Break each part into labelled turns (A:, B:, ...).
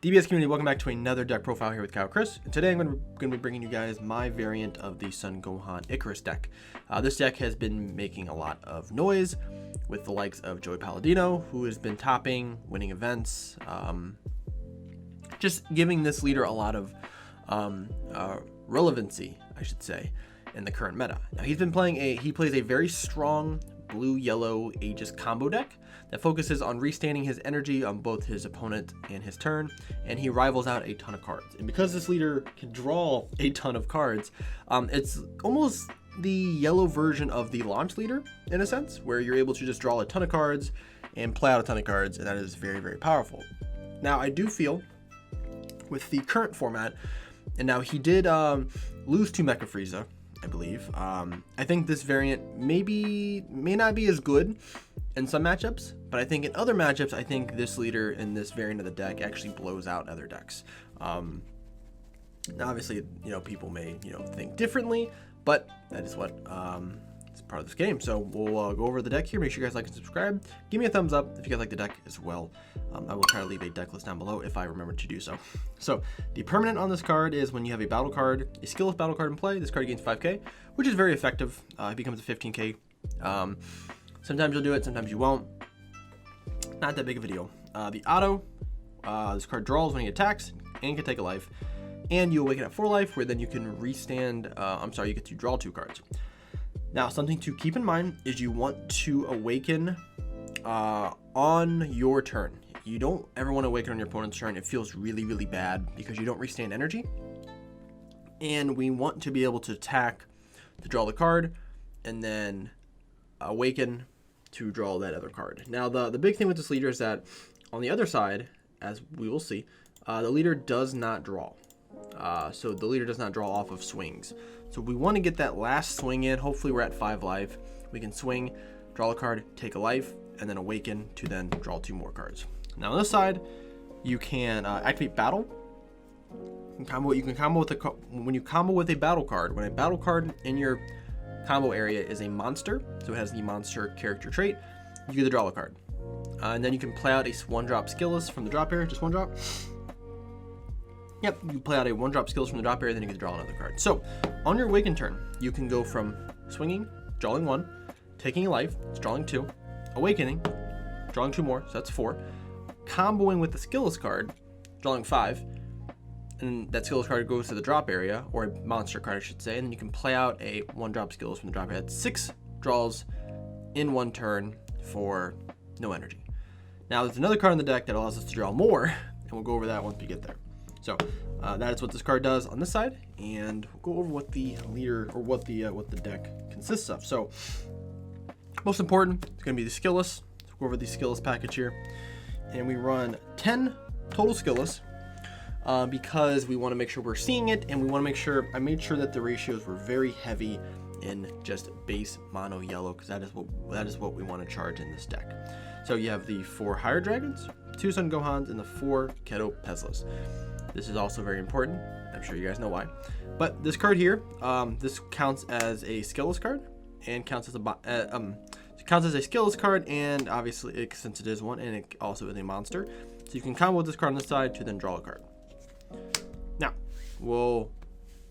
A: DBS community, welcome back to another deck profile here with Chris. And today I'm going to be bringing you guys my variant of the Son Gohan Icarus deck. This deck has been making a lot of noise with the likes of Joey Palladino, who has been topping, winning events, just giving this leader a lot of relevancy, I should say, in the current meta. Now he plays a very strong blue-yellow Aegis combo deck that focuses on restanding his energy on both his opponent and his turn, and he rivals out a ton of cards. And because this leader can draw a ton of cards, it's almost the yellow version of the launch leader in a sense, where you're able to just draw a ton of cards and play out a ton of cards, and that is very, very powerful. Now I do feel with the current format, and now he did lose to Mecha Frieza, I believe. I think this variant may not be as good in some matchups, but I think in other matchups, I think this leader in this variant of the deck actually blows out other decks. Now obviously, people may, think differently, but that is what is part of this game. So we'll go over the deck here. Make sure you guys like and subscribe. Give me a thumbs up if you guys like the deck as well. I will try to leave a deck list down below if I remember to do so. So the permanent on this card is when you have a battle card, a skillless battle card in play, this card gains 5k, which is very effective. It becomes a 15k. Sometimes you'll do it, sometimes you won't. Not that big of a deal. The auto, this card draws when he attacks and can take a life. And you awaken at 4 life, where then you can restand, you get to draw 2 cards. Now, something to keep in mind is you want to awaken on your turn. You don't ever want to awaken on your opponent's turn. It feels really, really bad because you don't restand energy. And we want to be able to attack to draw the card and then awaken to draw that other card. Now, the big thing with this leader is that on the other side, as we will see, the leader does not draw. So the leader does not draw off of swings. So we want to get that last swing in. Hopefully we're at 5 life. We can swing, draw a card, take a life, and then awaken to then draw 2 more cards. Now on this side, you can activate battle. You can combo with when you combo with a battle card. When a battle card in your combo area is a monster, so it has the monster character trait, you get to draw a card. And then you can play out a 1-drop skillless from the drop area, just 1 drop. Yep, you play out a 1-drop skills from the drop area, then you get to draw another card. So, on your awaken turn, you can go from swinging, drawing 1, taking a life, drawing 2, awakening, drawing 2 more, so that's 4, comboing with the skillless card, drawing 5, and that skillless card goes to the drop area, or a monster card, I should say, and then you can play out a 1-drop skillless from the drop area. That's 6 draws in 1 turn for no energy. Now, there's another card in the deck that allows us to draw more, and we'll go over that once we get there. So that is what this card does on this side, and we'll go over what the leader or what the deck consists of. So most important, it's going to be the skillless. So we'll go over the skillless package here, and we run 10 total skillless because we want to make sure we're seeing it, and we want to make sure I made sure that the ratios were very heavy in just base mono yellow, because that is what we want to charge in this deck. So you have the 4 higher dragons, 2 Son Gohans, and the 4 Keto Peslas. This is also very important. I'm sure you guys know why. But this card here, this counts as a skillless card, and counts as a skillless card, and obviously since it is one, and it also is a monster, so you can combo with this card on the side to then draw a card. Now,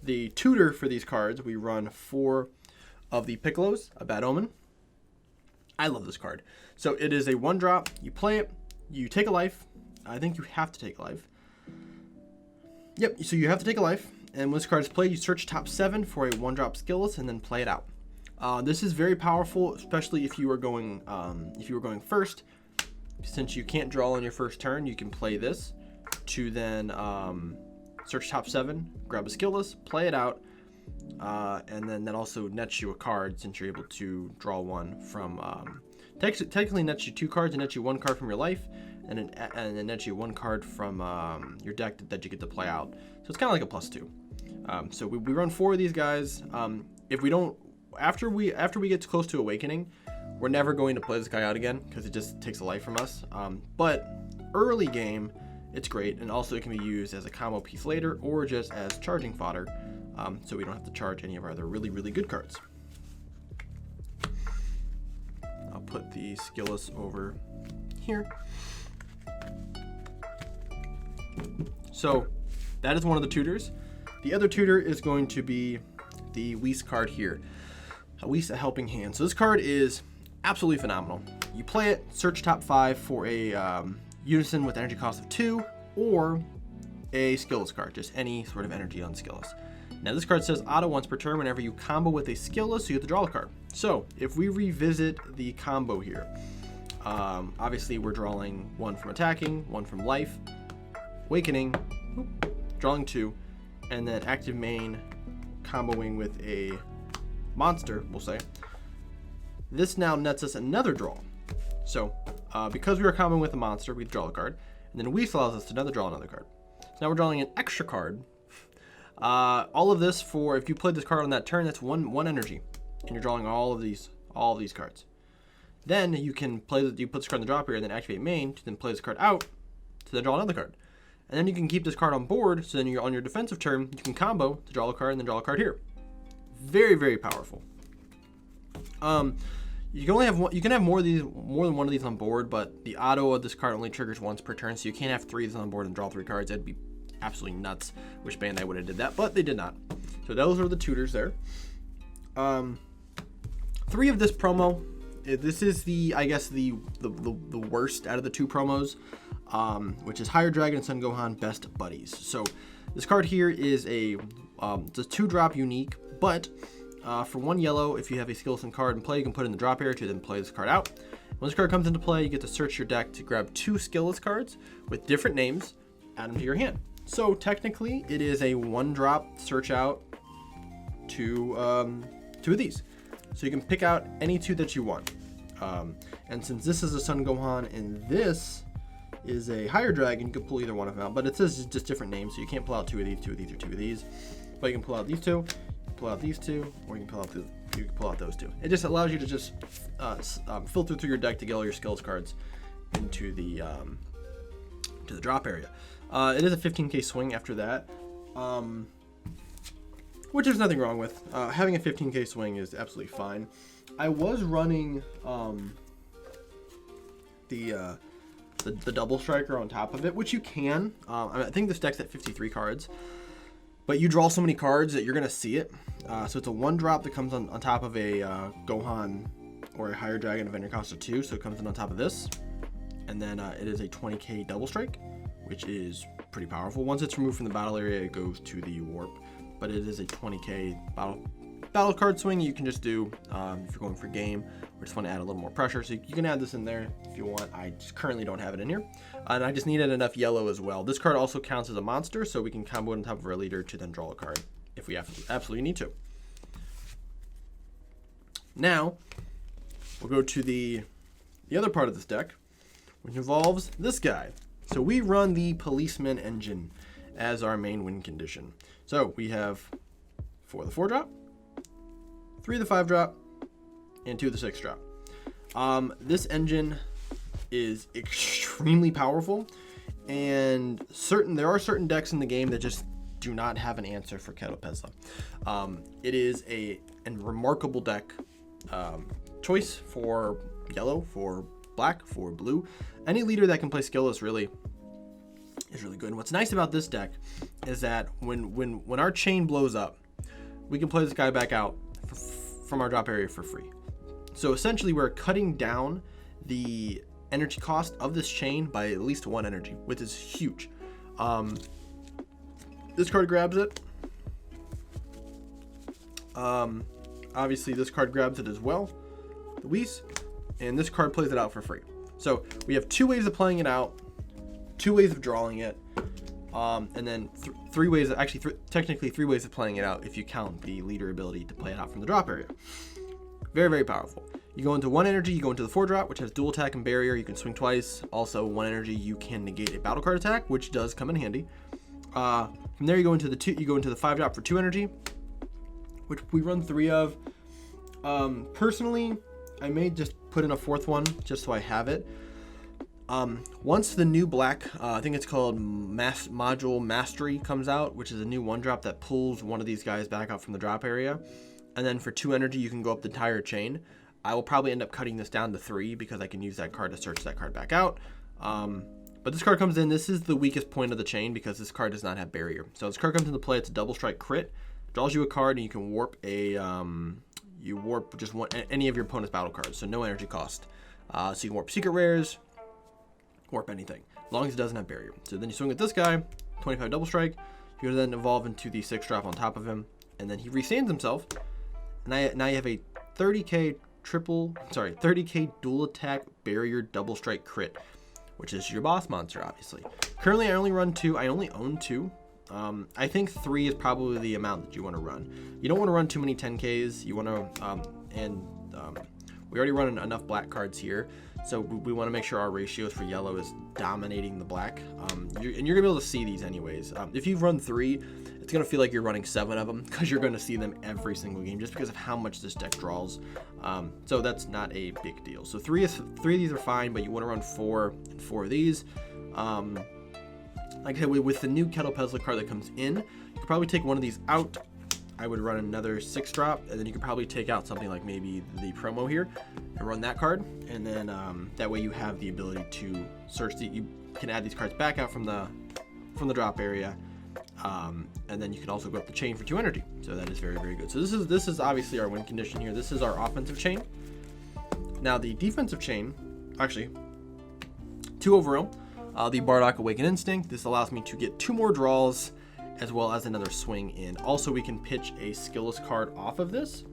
A: the tutor for these cards, we run 4 of the Piccolos, a Bad Omen. I love this card. So it is a 1-drop. You play it, you take a life. I think you have to take a life. Yep, so you have to take a life, and when this card is played, you search top 7 for a 1-drop skillless and then play it out. This is very powerful, especially if you were going first. Since you can't draw on your first turn, you can play this to then search top 7, grab a skillless, play it out, and then that also nets you a card since you're able to draw 1 from. Technically nets you 2 cards and nets you 1 card from your life, and then nets you 1 card from your deck that you get to play out. So it's kind of like a +2. So we run 4 of these guys. If we don't, after we get close to awakening, we're never going to play this guy out again because it just takes a life from us. But early game, it's great, and also it can be used as a combo piece later or just as charging fodder, so we don't have to charge any of our other really, really good cards. I'll put the skillless over here. So that is one of the tutors. The other tutor is going to be the Whis card here. Whis, a helping hand. So this card is absolutely phenomenal. You play it, search top 5 for a unison with energy cost of 2, or a skillless card, just any sort of energy on skillless. Now this card says auto once per turn whenever you combo with a skillless, you get to draw a card. So if we revisit the combo here, obviously we're drawing 1 from attacking, 1 from life, awakening, drawing 2, and then active main comboing with a monster, we'll say. This now nets us another draw. So because we were comboing with a monster, we draw a card, and then Whis allows us to draw another card. So now we're drawing an extra card. All of this for, if you played this card on that turn, that's one energy, and you're drawing all of these cards. Then you can you put this card in the drop area, and then activate main to then play this card out to then draw another card. And then you can keep this card on board, so then you're on your defensive turn, you can combo to draw a card and then draw a card here. Very, very powerful. You can only have one, you can have more than one of these on board, but the auto of this card only triggers once per turn, so you can't have 3 of these on board and draw 3 cards. That'd be absolutely nuts. Wish Bandai would have did that, but they did not. So those are the tutors there. 3 of this promo. This is I guess the worst out of the 2 promos, which is Higher Dragon and Son Gohan Best Buddies. So this card here is it's a 2-drop unique, but for 1 yellow, if you have a skillless card in play, you can put it in the drop area to then play this card out. When this card comes into play, you get to search your deck to grab 2 skillless cards with different names, add them to your hand. So technically, it is a 1-drop search out 2 of these. So you can pick out any 2 that you want. And since this is a Son Gohan and this is a Higher Dragon, you can pull either one of them out. But it says just different names, so you can't pull out 2 of these, 2 of these, or 2 of these. But you can pull out these 2, pull out these 2, or you can pull out those 2. It just allows you to just filter through your deck to get all your skills cards into the drop area. It is a 15k swing after that, which there's nothing wrong with. Having a 15k swing is absolutely fine. I was running the double striker on top of it, which you can. I think this deck's at 53 cards, but you draw so many cards that you're gonna see it. So it's a 1-drop that comes on top of a Gohan or a Higher Dragon of energy cost of 2, so it comes in on top of this, and then it is a 20k double strike, which is pretty powerful. Once it's removed from the battle area, it goes to the warp, but it is a 20k battle card swing you can just do if you're going for game or just want to add a little more pressure. So you can add this in there if you want. I just currently don't have it in here, and I just needed enough yellow as well. This card also counts as a monster, so we can combo it on top of our leader to then draw a card if we absolutely need to. Now we'll go to the other part of this deck, which involves this guy. So we run the Policeman engine as our main win condition. So we have 4 of the 4-drop, 3 of the 5-drop, and 2 of the 6-drop. This engine is extremely powerful, and there are certain decks in the game that just do not have an answer for Ketopeza. It is a remarkable deck choice for yellow, for black, for blue. Any leader that can play skillless is really good. And what's nice about this deck is that when our chain blows up, we can play this guy back out from our drop area for free. So essentially we're cutting down the energy cost of this chain by at least 1 energy, which is huge. This card grabs it. Obviously this card grabs it as well, the Whis, and this card plays it out for free. So we have 2 ways of playing it out, 2 ways of drawing it, and then 3 ways, technically 3 ways of playing it out if you count the leader ability to play it out from the drop area. Very, very powerful. You go into 1 energy, you go into the 4-drop, which has dual attack and barrier. You can swing twice. Also 1 energy, you can negate a battle card attack, which does come in handy. From there you go into the 5-drop for 2 energy, which we run 3 of. Personally, I may just put in a 4th one just so I have it. Once the new black, I think it's called Module Mastery, comes out, which is a new 1-drop that pulls one of these guys back out from the drop area, and then for 2 energy you can go up the entire chain. I will probably end up cutting this down to 3 because I can use that card to search that card back out. But this card comes in. This is the weakest point of the chain because this card does not have barrier. So this card comes into play. It's a double strike crit. Draws you a card, and you can warp a you warp just any of your opponent's battle cards. So no energy cost. So you can warp secret rares, warp anything, as long as it doesn't have barrier. So then you swing at this guy, 25 double strike. You then evolve into the 6-drop on top of him, and then he restands himself. And now you have a 30k dual attack barrier double strike crit, which is your boss monster, obviously. Currently, I only run 2. I only own 2. I think 3 is probably the amount that you want to run. You don't want to run too many 10Ks. You want to, we already run enough black cards here, so we want to make sure our ratios for yellow is dominating the black. And you're gonna be able to see these anyways. If you've run 3, it's gonna feel like you're running 7 of them because you're gonna see them every single game just because of how much this deck draws. So that's not a big deal. So 3 of these are fine, but you want to run 4 and 4 of these. Like I said, with the new Kettle Pezzler card that comes in, you could probably take one of these out. I would run another 6-drop, and then you could probably take out something like maybe the promo here and run that card, and then that way you have the ability to search. You can add these cards back out from the drop area, and then you can also go up the chain for 2 energy. So that is very, very good. So this is obviously our win condition here. This is our offensive chain. Now the defensive chain, actually 2 overall. The Bardock Awakened Instinct. This allows me to get 2 more draws, as well as another swing in. Also, we can pitch a skillless card off of this.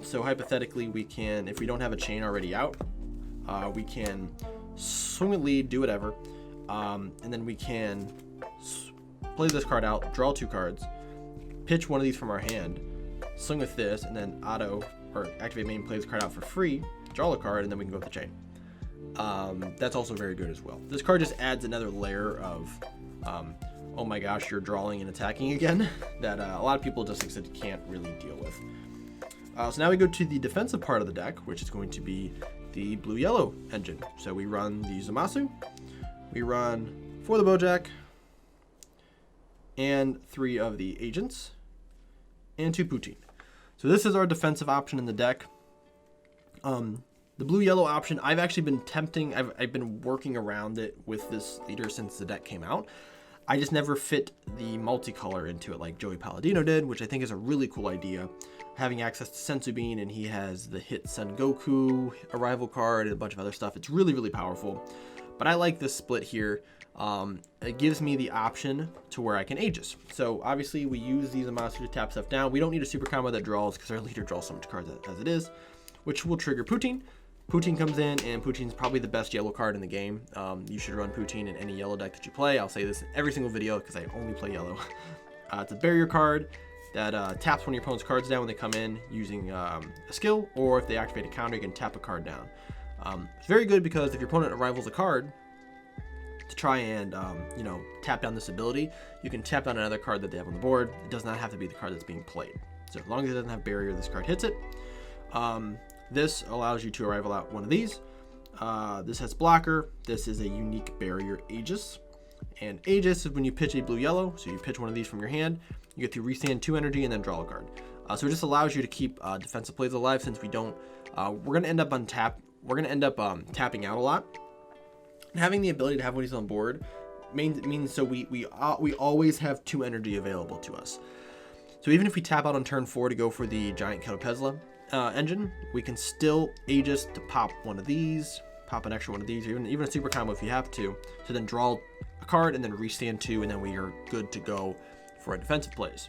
A: So hypothetically, we can, if we don't have a chain already out, we can swing a lead, do whatever, and then we can play this card out, draw 2 cards, pitch one of these from our hand, swing with this, and then activate main, play this card out for free, draw a card, and then we can go with the chain. That's also very good as well. This card just adds another layer of oh my gosh, you're drawing and attacking again, that a lot of people just like said can't really deal with. So now we go to the defensive part of the deck, which is going to be the blue-yellow engine. So we run the Zamasu, we run 4 of the Bojack, and 3 of the Agents, and 2 Poutine. So this is our defensive option in the deck. The blue-yellow option, I've actually been tempting, I've been working around it with this leader since the deck came out. I just never fit the multicolor into it like Joey Palladino did, which I think is a really cool idea. Having access to Senzu Bean, and he has the hit Son Goku arrival card and a bunch of other stuff. It's really, really powerful. But I like this split here. It gives me the option to where I can Aegis. So obviously we use these Zamasu to tap stuff down. We don't need a super combo that draws because our leader draws so much cards as it is, which will trigger Poutine. Poutine comes in, and Poutine's probably the best yellow card in the game. You should run Poutine in any yellow deck that you play. I'll say this in every single video because I only play yellow. It's a barrier card that taps one of your opponent's cards down when they come in using a skill, or if they activate a counter, you can tap a card down. It's very good because if your opponent arrivals a card to try and tap down this ability, you can tap down another card that they have on the board. It does not have to be the card that's being played. So as long as it doesn't have barrier, this card hits it. This allows you to arrival out one of these. This has blocker. This is a unique barrier Aegis. And Aegis is when you pitch a blue-yellow. So you pitch one of these from your hand. You get to restand 2 energy and then draw a card. So it just allows you to keep defensive plays alive since we don't. We're gonna end up on tap. We're gonna end up tapping out a lot. And having the ability to have one of these on board means so we always have 2 energy available to us. So even if we tap out on turn 4 to go for the giant Kettle Pezzler engine, we can still Aegis to pop one of these, pop an extra one of these, or even a super combo if you have to then draw a card and then restand 2, and then we are good to go for our defensive plays.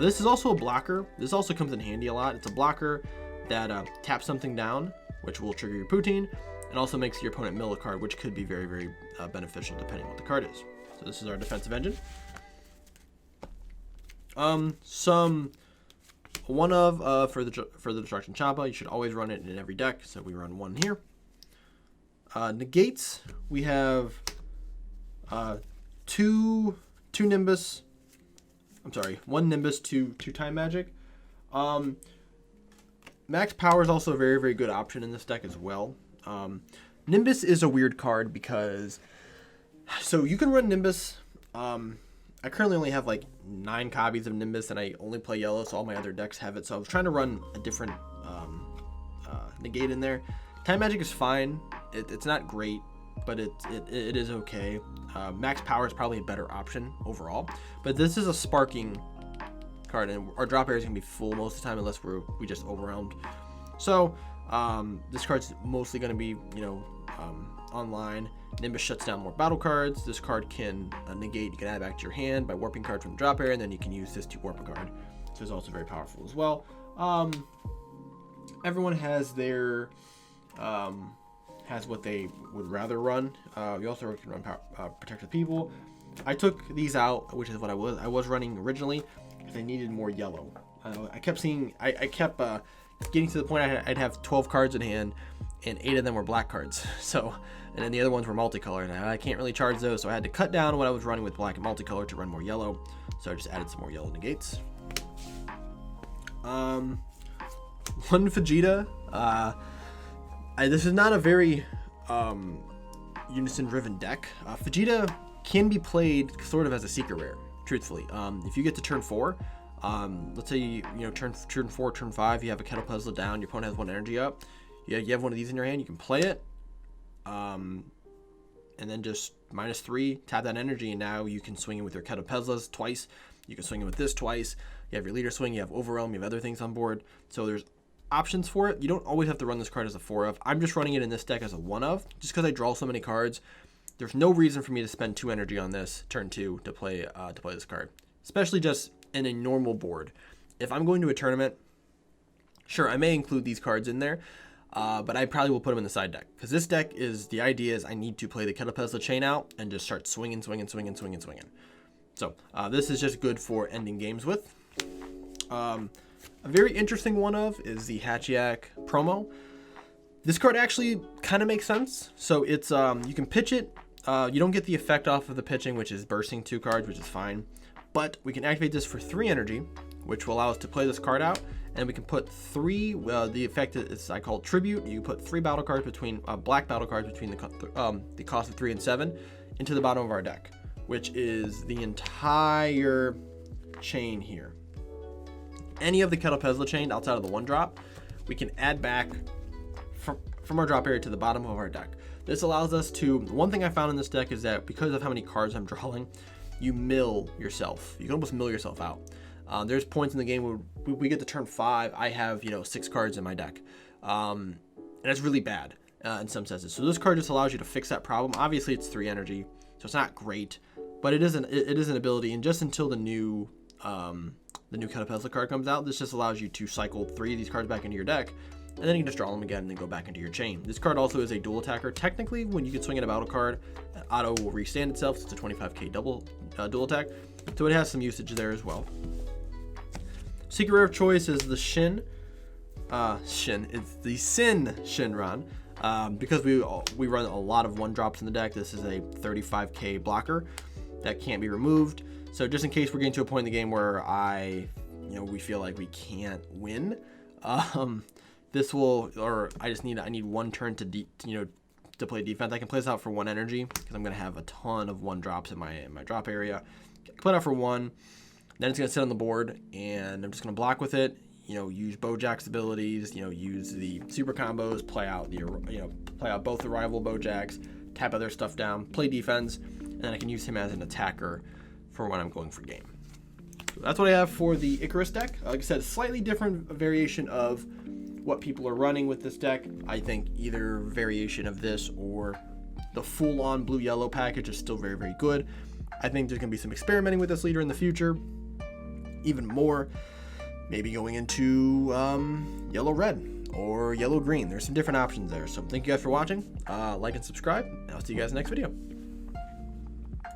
A: This is also a blocker. This also comes in handy a lot. It's a blocker that taps something down, which will trigger your Poutine, and also makes your opponent mill a card, which could be very, very beneficial depending on what the card is. So this is our defensive engine. For the Destruction Champa, you should always run it in every deck, so we run 1 here. Negates, we have 2 Nimbus. I'm sorry, 1 Nimbus, 2 Time Magic. Max Power is also a very, very good option in this deck as well. Nimbus is a weird card because, so you can run Nimbus. I currently only have like 9 copies of Nimbus, and I only play yellow, so all my other decks have it. So I was trying to run a different negate in there. Time Magic is fine. It's not great. but it is okay. Max power is probably a better option overall, but this is a sparking card, and our drop area is gonna be full most of the time unless we just overwhelmed. So this card's mostly gonna be, you know, online. Nimbus shuts down more battle cards. This card can negate. You can add back to your hand by warping card from the drop area, and then you can use this to warp a card. So it's also very powerful as well. Everyone has their has what they would rather run. You also can run Protect the People. I took these out, which is what I was running originally, because I needed more yellow. I kept seeing, I kept getting to the point I'd have 12 cards in hand, and 8 of them were black cards. So, and then the other ones were multicolored, and I can't really charge those, so I had to cut down what I was running with black and multicolor to run more yellow. So I just added some more yellow negates. One Vegeta. This is not a very unison-driven deck. Vegeta can be played sort of as a secret rare, truthfully. If you get to turn 4, let's say you know turn 4, turn 5, you have a Kettle Puzzle down, your opponent has 1 energy up. You have one of these in your hand, you can play it, and then just -3, tap that energy, and now you can swing it with your Kettle Puzzles twice. You can swing it with this twice. You have your leader swing, you have overwhelm, you have other things on board. So there's options for it. You don't always have to run this card as a 4 of. I'm just running it in this deck as a 1 of, just because I draw so many cards. There's no reason for me to spend 2 energy on this turn 2 to play this card, especially just in a normal board. If I'm going to a tournament, sure, I may include these cards in there, but I probably will put them in the side deck, because this deck is, the idea is I need to play the Kettle Puzzle chain out and just start swinging. So this is just good for ending games with. A very interesting one of is the Hachiak promo. This card actually kind of makes sense. So it's you can pitch it. You don't get the effect off of the pitching, which is bursting 2 cards, which is fine. But we can activate this for 3 energy, which will allow us to play this card out, and we can put 3. The effect is, I call it tribute. You put 3 battle cards between black battle cards between the cost of 3 and 7 into the bottom of our deck, which is the entire chain here. Any of the Kettle Puzzle chain outside of the 1-drop, we can add back from our drop area to the bottom of our deck. This allows us to, one thing I found in this deck is that because of how many cards I'm drawing, you mill yourself. You can almost mill yourself out. There's points in the game where we get to turn 5, I have 6 cards in my deck. And that's really bad in some senses. So this card just allows you to fix that problem. Obviously it's 3 energy, so it's not great, but it is an ability, and just until the new Kettle Puzzle card comes out, this just allows you to cycle 3 of these cards back into your deck, and then you can just draw them again and then go back into your chain. This card also is a dual attacker. Technically, when you can swing in a battle card, auto will restand itself. So it's a 25k dual attack, so it has some usage there as well. Secret rare of choice is the Shin. It's the Sin Shinran. Because we run a lot of 1-drops in the deck, this is a 35k blocker that can't be removed. So just in case we're getting to a point in the game where we feel like we can't win, this will, or I need 1 turn to play defense. I can play this out for 1 energy because I'm gonna have a ton of 1-drops in my drop area. Play it out for 1, then it's gonna sit on the board, and I'm just gonna block with it. Use Bojack's abilities. Use the super combos. Play out both the rival Bojacks. Tap other stuff down. Play defense, and then I can use him as an attacker for when I'm going for game. So that's what I have for the Icarus deck. Like I said, slightly different variation of what people are running with this deck. I think either variation of this or the full-on blue-yellow package is still very, very good. I think there's going to be some experimenting with this leader in the future. Even more, maybe going into yellow-red or yellow-green. There's some different options there. So thank you guys for watching. Like and subscribe, and I'll see you guys in the next video.